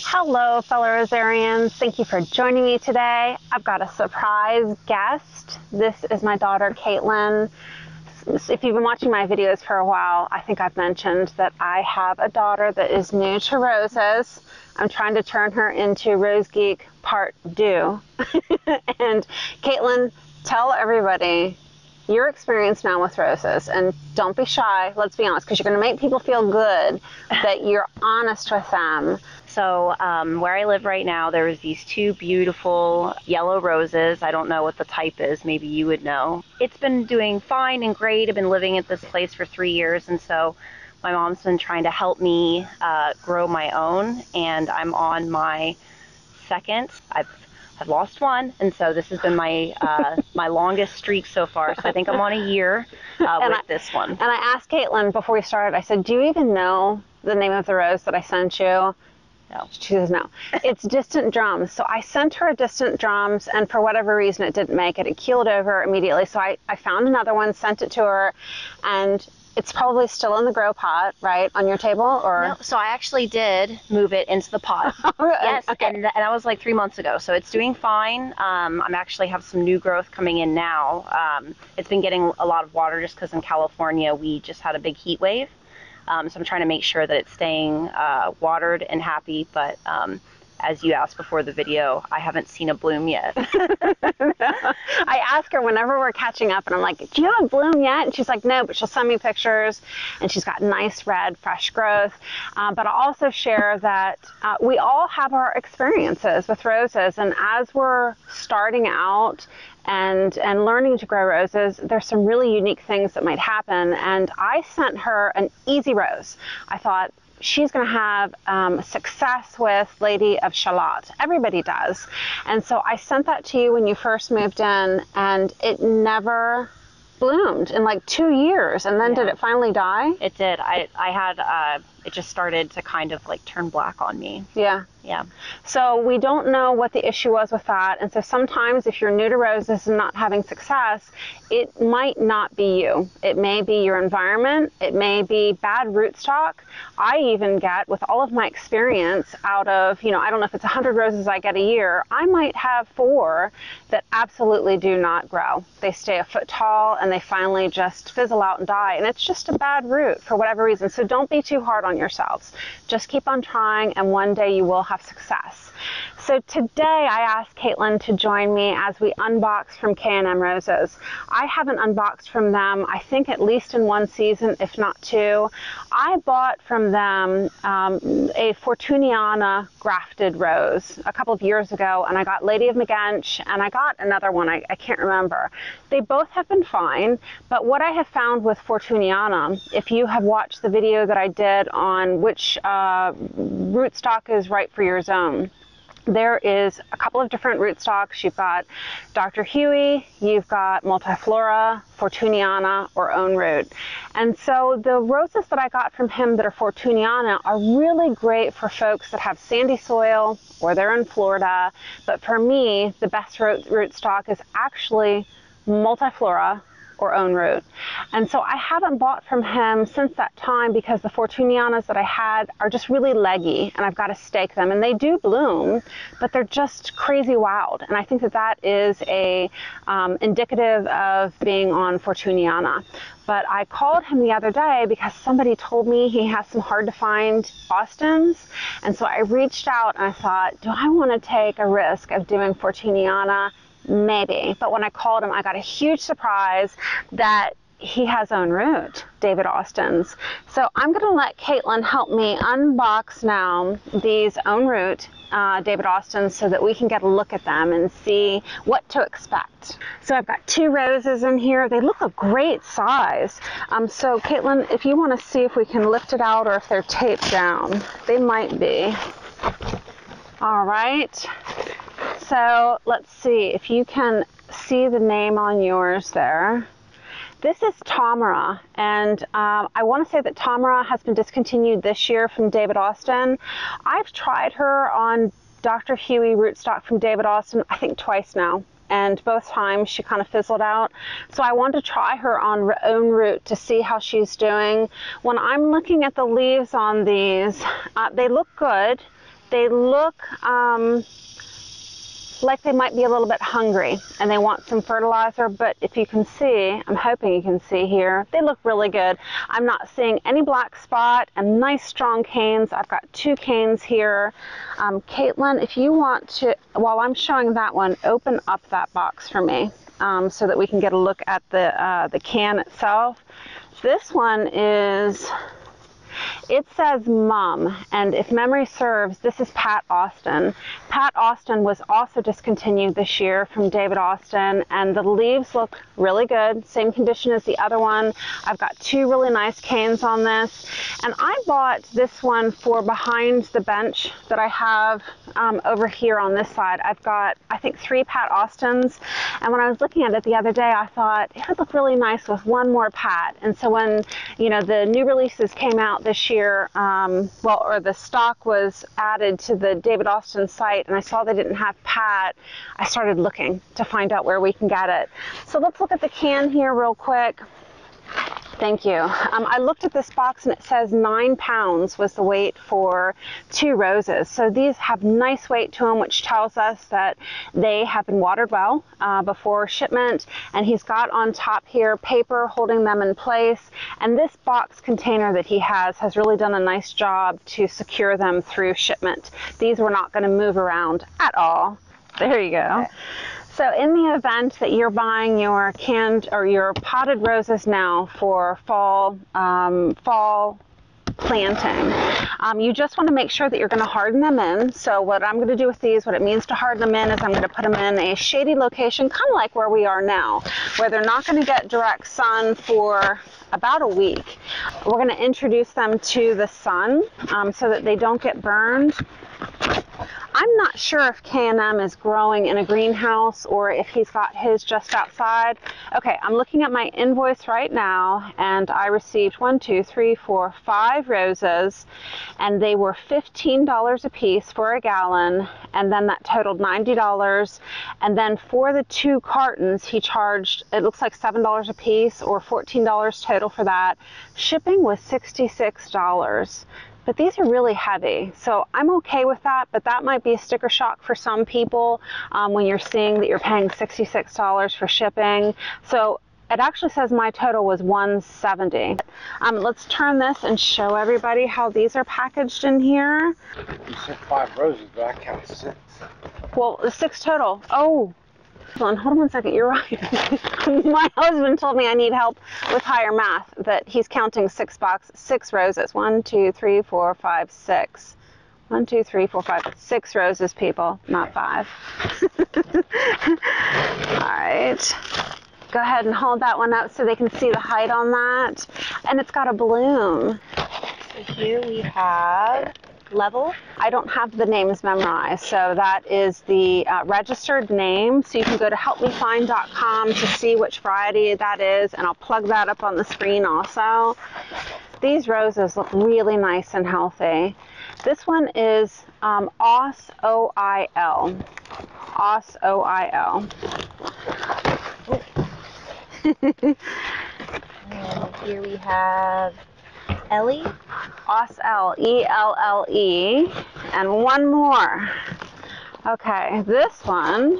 Hello, fellow Rosarians. Thank you for joining me today. I've got a surprise guest. This is my daughter, Caitlin. If you've been watching my videos for a while, I think I've mentioned that I have a daughter that is new to roses. I'm trying to turn her into Rose Geek Part 2. And Caitlin, tell everybody your experience now with roses, and don't be shy. Let's be honest, because you're going to make people feel good that you're honest with them. So where I live right now, there's these two beautiful yellow roses. I don't know what the type is. Maybe you would know. It's been doing fine and great. I've been living at this place for 3 years, and so my mom's been trying to help me grow my own, and I'm on my second. I've lost one, and so this has been my my longest streak so far. So I think I'm on a year with this one. And I asked Caitlin before we started, I said, do you even know the name of the rose that I sent you? No. She says no. It's Distant Drums. So I sent her a Distant Drums, and for whatever reason it didn't make it. It keeled over immediately. So I found another one, sent it to her, and it's probably still in the grow pot, right, on your table? Or no, so I actually did move it into the pot. Yes, okay. and that was like 3 months ago. So it's doing fine. I'm actually have some new growth coming in now. It's been getting a lot of water just because in California we just had a big heat wave. So I'm trying to make sure that it's staying watered and happy, but as you asked before the video, I haven't seen a bloom yet. I ask her whenever we're catching up, and I'm like, do you have a bloom yet? And she's like, no, but she'll send me pictures, and she's got nice red, fresh growth. But I'll also share that we all have our experiences with roses, and as we're starting out and learning to grow roses, there's some really unique things that might happen. And I sent her an easy rose. I thought, she's going to have success with Lady of Shalott. Everybody does. And so I sent that to you when you first moved in, and it never bloomed in like 2 years. And then did it finally die? It did. I had, it just started to kind of like turn black on me. Yeah. Yeah. So we don't know what the issue was with that. And so sometimes if you're new to roses and not having success, it might not be you. It may be your environment. It may be bad rootstock. I even get, with all of my experience out of, I don't know if it's 100 roses I get a year, I might have 4 that absolutely do not grow. They stay a foot tall and they finally just fizzle out and die. And it's just a bad root for whatever reason. So don't be too hard on yourselves. Just keep on trying, and one day you will have success. So today I asked Caitlin to join me as we unbox from K&M Roses. I haven't unboxed from them, I think, at least in 1 season, if not 2. I bought from them a Fortuniana grafted rose a couple of years ago, and I got Lady of Magench, and I got another one, I can't remember. They both have been fine, but what I have found with Fortuniana, if you have watched the video that I did on which rootstock is right for your zone, there is a couple of different rootstocks. You've got Dr. Huey, you've got Multiflora, Fortuniana, or Own Root. And so the roses that I got from him that are Fortuniana are really great for folks that have sandy soil or they're in Florida. But for me, the best rootstock is actually Multiflora or Own Root. And so I haven't bought from him since that time because the Fortunianas that I had are just really leggy, and I've got to stake them. And they do bloom, but they're just crazy wild. And I think that that is a indicative of being on Fortuniana. But I called him the other day because somebody told me he has some hard to find Austins. And so I reached out and I thought, do I want to take a risk of doing Fortuniana? Maybe. But when I called him, I got a huge surprise that he has Own Root, David Austin's. So I'm going to let Caitlin help me unbox now these Own Root David Austin's so that we can get a look at them and see what to expect. So I've got 2 roses in here. They look a great size. So Caitlin, if you want to see if we can lift it out or if they're taped down, they might be. All right. So let's see if you can see the name on yours there. This is Tamora, and I want to say that Tamora has been discontinued this year from David Austin. I've tried her on Dr. Huey rootstock from David Austin, I think twice now, and both times she kind of fizzled out. So I wanted to try her on Own Root to see how she's doing. When I'm looking at the leaves on these, they look good. They look like they might be a little bit hungry and they want some fertilizer, but if you can see, I'm hoping you can see here, they look really good. I'm not seeing any black spot and nice strong canes. I've got 2 canes here. Caitlin, if you want to, while I'm showing that one, open up that box for me so that we can get a look at the can itself. This one is, it says Mum, and if memory serves, this is Pat Austin. Pat Austin was also discontinued this year from David Austin, and the leaves look really good, same condition as the other one. I've got 2 really nice canes on this, and I bought this one for behind the bench that I have over here on this side. I've got, I think, 3 Pat Austins, and when I was looking at it the other day, I thought it would look really nice with one more Pat. And so when, you know, the new releases came out this year, or the stock was added to the David Austin site, and I saw they didn't have Pat, I started looking to find out where we can get it. So let's look at the can here real quick. Thank you. I looked at this box and it says 9 pounds was the weight for 2 roses. So these have nice weight to them, which tells us that they have been watered well before shipment. And he's got on top here paper holding them in place. And this box container that he has really done a nice job to secure them through shipment. These were not going to move around at all. There you go. Okay. So in the event that you're buying your canned or your potted roses now for fall planting, you just want to make sure that you're going to harden them in. So what I'm going to do with these, what it means to harden them in, is I'm going to put them in a shady location, kind of like where we are now, where they're not going to get direct sun for about a week. We're going to introduce them to the sun so that they don't get burned. I'm not sure if K&M is growing in a greenhouse or if he's got his just outside. Okay, I'm looking at my invoice right now, and I received 5 roses, and they were $15 a piece for a gallon, and then that totaled $90. And then for the 2 cartons, he charged, it looks like $7 a piece or $14 total for that. Shipping was $66. But these are really heavy, so I'm okay with that, but that might be a sticker shock for some people when you're seeing that you're paying $66 for shipping. So it actually says my total was $170. Let's turn this and show everybody how these are packaged in here. You said 5 roses, but I counted 6. Well, 6 total. Oh. Hold on 1 second, you're right. My husband told me I need help with higher math, that he's counting 6 roses. 1, 2, 3, 4, 5, 6. 1, 2, 3, 4, 5, 6 roses, people, not 5. All right. Go ahead and hold that one up so they can see the height on that. And it's got a bloom. So here we have Level. I don't have the names memorized, so that is the registered name. So you can go to helpmefind.com to see which variety that is, and I'll plug that up on the screen also. These roses look really nice and healthy. This one is Os, O-I-L. Os, O-I-L. And here we have Ellie. Oselle, E-L-L-E, and one more. Okay, this one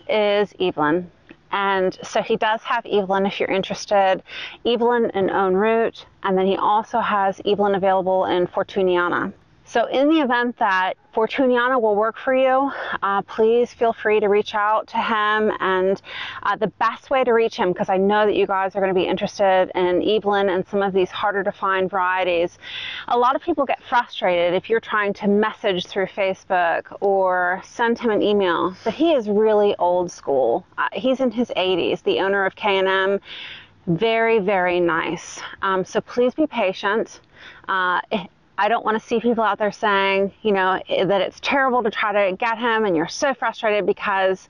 is Evelyn, and so he does have Evelyn if you're interested. Evelyn in Own Route, and then he also has Evelyn available in Fortuniana. So in the event that Fortuniana will work for you, please feel free to reach out to him. And the best way to reach him, because I know that you guys are going to be interested in Evelyn and some of these harder to find varieties, a lot of people get frustrated if you're trying to message through Facebook or send him an email. But he is really old school. He's in his 80s, the owner of K&M. Very, very nice. So please be patient. I don't want to see people out there saying, you know, that it's terrible to try to get him and you're so frustrated, because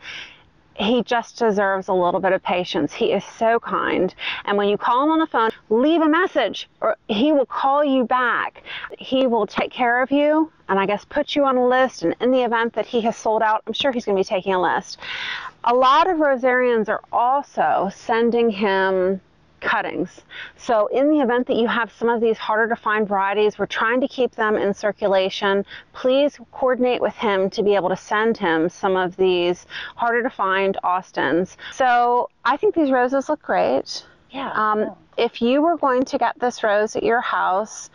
he just deserves a little bit of patience. He is so kind. And when you call him on the phone, leave a message or he will call you back. He will take care of you and I guess put you on a list. And in the event that he has sold out, I'm sure he's going to be taking a list. A lot of rosarians are also sending him cuttings. So in the event that you have some of these harder to find varieties, we're trying to keep them in circulation. Please coordinate with him to be able to send him some of these harder to find Austins. So I think these roses look great. Yeah. If you were going to get this rose at your house,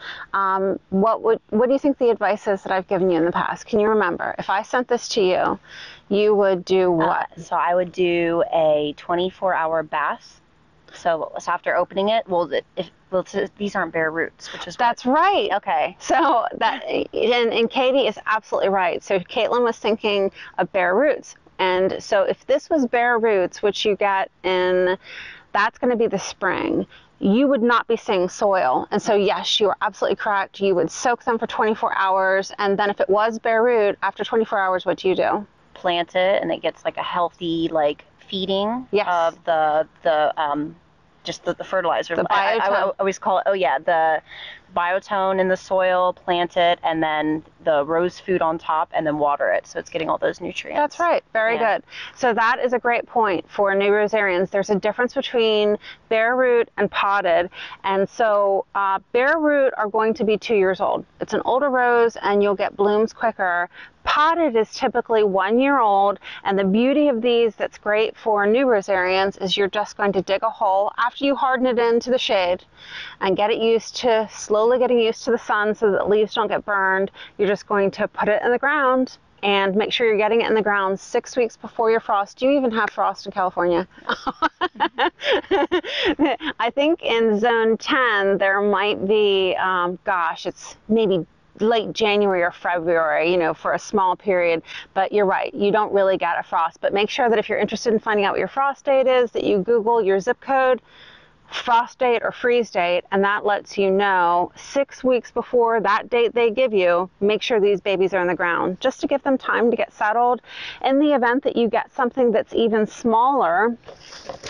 what do you think the advice is that I've given you in the past? Can you remember? If I sent this to you, you would do what? So I would do a 24-hour bath. So after opening it, these aren't bare roots, which is That's right. Okay. So and Katie is absolutely right. So Caitlin was thinking of bare roots, and so if this was bare roots, which you get that's going to be the spring. You would not be seeing soil. And so, yes, you are absolutely correct. You would soak them for 24 hours. And then if it was bare root, after 24 hours, what do you do? Plant it, and it gets like a healthy, feeding Yes. of the fertilizer. The biotone. I always call it, the biotone in the soil, plant it, and then the rose food on top, and then water it. So it's getting all those nutrients. That's right. Very good. So that is a great point for new rosarians. There's a difference between bare root and potted. And so bare root are going to be 2 years old. It's an older rose, and you'll get blooms quicker. Potted is typically 1 year old, and the beauty of these that's great for new rosarians is you're just going to dig a hole after you harden it into the shade and get it slowly getting used to the sun so that leaves don't get burned. You're just going to put it in the ground and make sure you're getting it in the ground 6 weeks before your frost. Do you even have frost in California? I think in zone 10 there might be, it's maybe late January or February, for a small period. But you're right, you don't really get a frost. But make sure that if you're interested in finding out what your frost date is, that you Google your zip code, frost date or freeze date, and that lets you know 6 weeks before that date they give you, make sure these babies are in the ground, just to give them time to get settled. In the event that you get something that's even smaller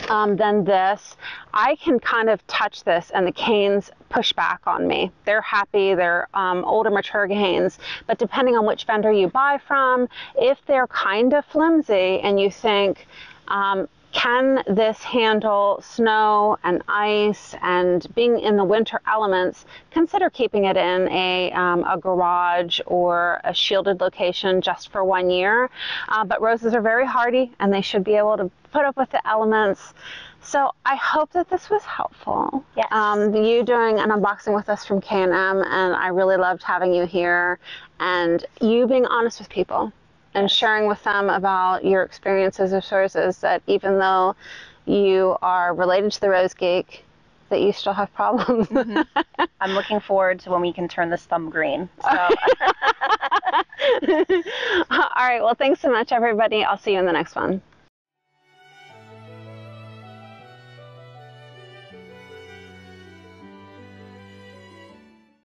than this, I can kind of touch this and the canes push back on me. They're happy, they're older mature canes, but depending on which vendor you buy from, if they're kind of flimsy and you think, can this handle snow and ice and being in the winter elements, consider keeping it in a garage or a shielded location just for 1 year. But roses are very hardy, and they should be able to put up with the elements. So I hope that this was helpful. Yes. You doing an unboxing with us from K&M, and I really loved having you here and you being honest with people. And sharing with them about your experiences of roses, that even though you are related to the Rose Geek, that you still have problems. Mm-hmm. I'm looking forward to when we can turn this thumb green. So. All right. Well, thanks so much, everybody. I'll see you in the next one.